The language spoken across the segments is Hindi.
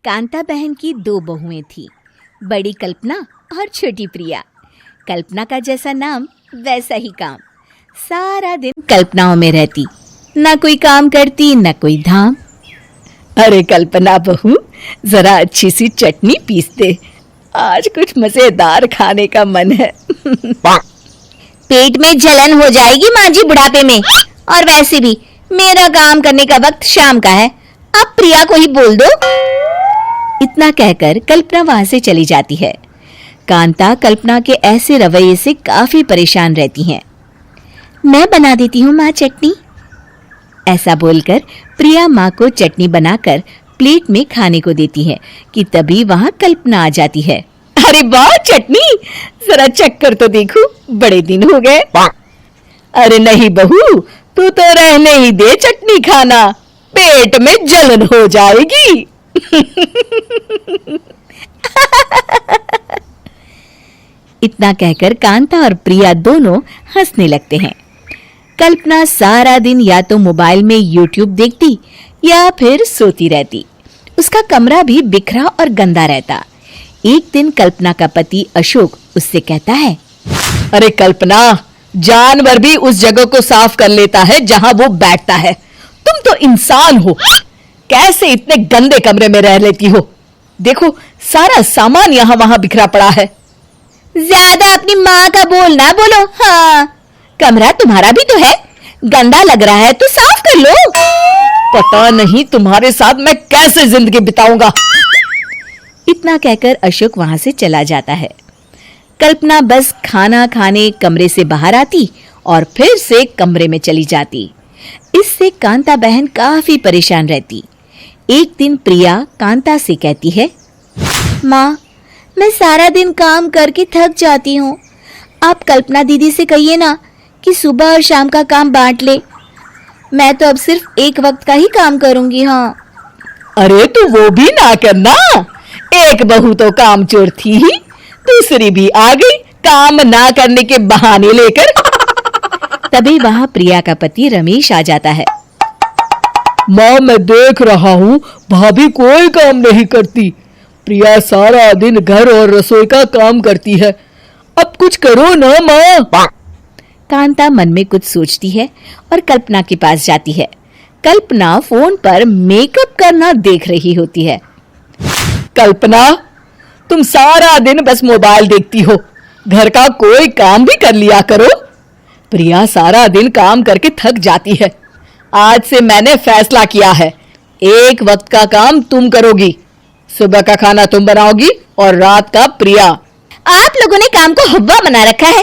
कांता बहन की दो बहुएं थीं, बड़ी कल्पना और छोटी प्रिया। कल्पना का जैसा नाम वैसा ही काम। सारा दिन कल्पनाओं में रहती, ना कोई काम करती ना कोई धाम। अरे कल्पना बहू, जरा अच्छी सी चटनी पीस दे, आज कुछ मजेदार खाने का मन है। पेट में जलन हो जाएगी माँ जी बुढ़ापे में, और वैसे भी मेरा काम करने का वक्त शाम का है, अब प्रिया को ही बोल दो। इतना कहकर कल्पना वहां से चली जाती है। कांता कल्पना के ऐसे रवैये से काफी परेशान रहती हैं। मैं बना देती हूँ माँ चटनी, ऐसा बोलकर प्रिया माँ को चटनी बनाकर प्लेट में खाने को देती है कि तभी वहां कल्पना आ जाती है। अरे वाह चटनी, जरा चख कर तो देखूं, बड़े दिन हो गए। अरे नहीं बहू, तू तो रहने ही दे चटनी खाना, पेट में जलन हो जाएगी। इतना कहकर कांता और प्रिया दोनों हंसने लगते हैं। कल्पना सारा दिन या तो मोबाइल में YouTube देखती या फिर सोती रहती। उसका कमरा भी बिखरा और गंदा रहता। एक दिन कल्पना का पति अशोक उससे कहता है, अरे कल्पना, जानवर भी उस जगह को साफ कर लेता है जहां वो बैठता है, तुम तो इंसान हो, कैसे इतने गंदे कमरे में रह लेती हो? देखो सारा सामान यहाँ वहां बिखरा पड़ा है। ज्यादा अपनी माँ का बोल ना बोलो। हाँ, कमरा तुम्हारा भी तो है, गंदा लग रहा है तो साफ कर लो। पता नहीं तुम्हारे साथ मैं कैसे जिंदगी बिताऊंगा। इतना कहकर अशोक वहां से चला जाता है। कल्पना बस खाना खाने कमरे से बाहर आती और फिर से कमरे में चली जाती। इससे कांता बहन काफी परेशान रहती। एक दिन प्रिया कांता से कहती है, माँ, मैं सारा दिन काम करके थक जाती हूँ, आप कल्पना दीदी से कहिए ना कि सुबह और शाम का काम बांट ले। मैं तो अब सिर्फ एक वक्त का ही काम करूंगी। हाँ। अरे तो वो भी ना करना, एक बहू तो काम चोर थी ही, दूसरी भी आ गई काम ना करने के बहाने लेकर। तभी वहां प्रिया का पति रमेश आ जाता है। माँ, मैं देख रहा हूँ भाभी कोई काम नहीं करती, प्रिया सारा दिन घर और रसोई का काम करती है, अब कुछ करो ना माँ। कांता मन में कुछ सोचती है और कल्पना के पास जाती है। कल्पना फोन पर मेकअप करना देख रही होती है। कल्पना, तुम सारा दिन बस मोबाइल देखती हो, घर का कोई काम भी कर लिया करो। प्रिया सारा दिन काम करके थक जाती है। आज से मैंने फैसला किया है, एक वक्त का काम तुम करोगी, सुबह का खाना तुम बनाओगी और रात का प्रिया। आप लोगों ने काम को हव्वा बना रखा है।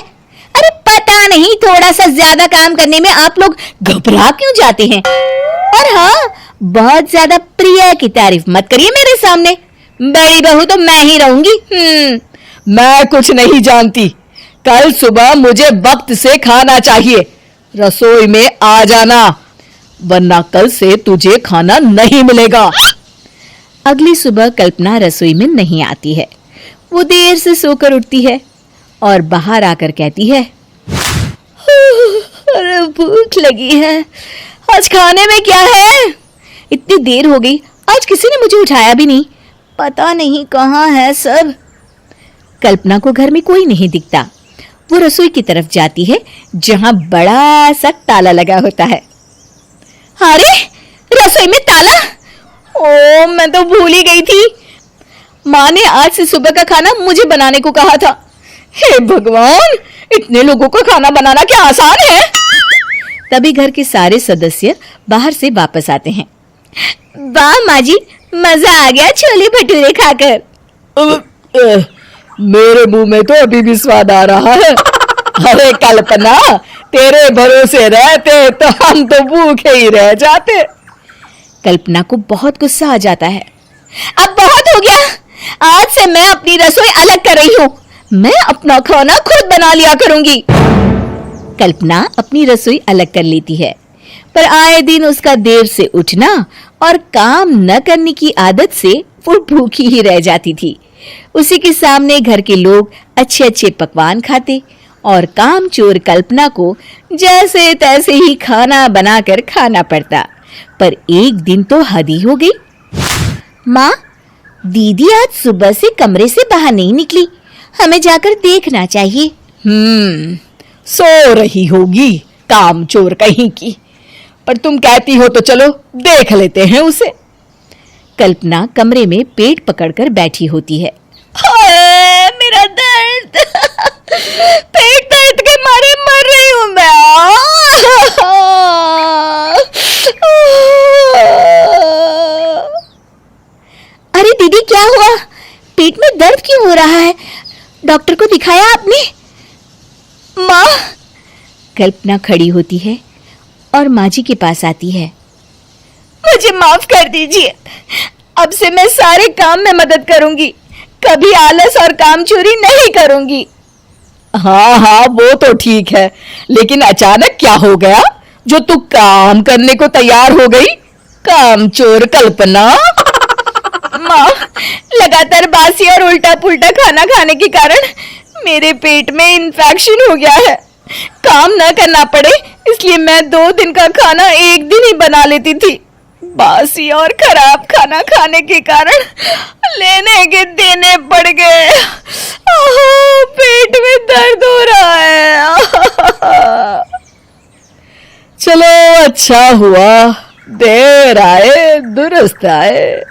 अरे पता नहीं थोड़ा सा ज्यादा काम करने में आप लोग घबरा क्यों जाते हैं। और हाँ, बहुत ज्यादा प्रिया की तारीफ मत करिए मेरे सामने, बड़ी बहू तो मैं ही रहूंगी। मैं कुछ नहीं जानती, कल सुबह मुझे वक्त से खाना चाहिए, रसोई में आ जाना, वरना कल से तुझे खाना नहीं मिलेगा। अगली सुबह कल्पना रसोई में नहीं आती है। वो देर से सोकर उठती है और बाहर आकर कहती है, अरे भूख लगी है, आज खाने में क्या है? इतनी देर हो गई, आज किसी ने मुझे उठाया भी नहीं, पता नहीं कहाँ है सब। कल्पना को घर में कोई नहीं दिखता। वो रसोई की तरफ जाती है जहां बड़ा सा ताला लगा होता है। अरे रसोई में ताला! ओ, मैं तो भूल ही गई थी। माँ ने आज से सुबह का खाना मुझे बनाने को कहा था। हे भगवान, इतने लोगों को खाना बनाना क्या आसान है? तभी घर के सारे सदस्य बाहर से वापस आते हैं। वाह माँ जी, मजा आ गया छोले भटूरे खाकर। मेरे मुंह में तो अभी भी स्वाद आ रहा है। अरे कल्पना, तेरे भरोसे रहते तो हम तो भूखे ही रह जाते। कल्पना को बहुत गुस्सा आ जाता है। अब बहुत हो गया, आज से मैं अपनी रसोई अलग कर रही हूँ, मैं अपना खाना खुद बना लिया करूंगी। कल्पना अपनी रसोई अलग कर लेती है, पर आए दिन उसका देर से उठना और काम न करने की आदत से वो भूखी ही रह जाती थी। उसी के सामने घर के लोग अच्छे अच्छे पकवान खाते और कामचोर कल्पना को जैसे तैसे ही खाना बनाकर खाना पड़ता। पर एक दिन तो हद ही हो गई। माँ, दीदी आज सुबह से कमरे से बाहर नहीं निकली, हमें जाकर देखना चाहिए। सो रही होगी कामचोर कहीं की, पर तुम कहती हो तो चलो देख लेते हैं उसे। कल्पना कमरे में पेट पकड़कर बैठी होती है। हाय मेरा दर्द, पेट दर्द के मारे मर रही हूं मैं। अरे दीदी क्या हुआ? पेट में दर्द क्यों हो रहा है? डॉक्टर को दिखाया आपने? माँ, कल्पना खड़ी होती है और माँ जी के पास आती है। मुझे माफ कर दीजिए, अब से मैं सारे काम में मदद करूंगी, कभी आलस और काम चोरी नहीं करूंगी। हाँ हाँ वो तो ठीक है, लेकिन अचानक क्या हो गया जो तू काम करने को तैयार हो गई? कामचोर कल्पना। माँ, लगातार बासी और उल्टा पुल्टा खाना खाने के कारण मेरे पेट में इन्फेक्शन हो गया है। काम न करना पड़े इसलिए मैं 2 दिन का खाना एक दिन ही बना लेती थी। बासी और खराब खाना खाने के कारण लेने के देने पड़ गए। पेट में दर्द हो रहा है। चलो अच्छा हुआ, देर आए दुरुस्त आए।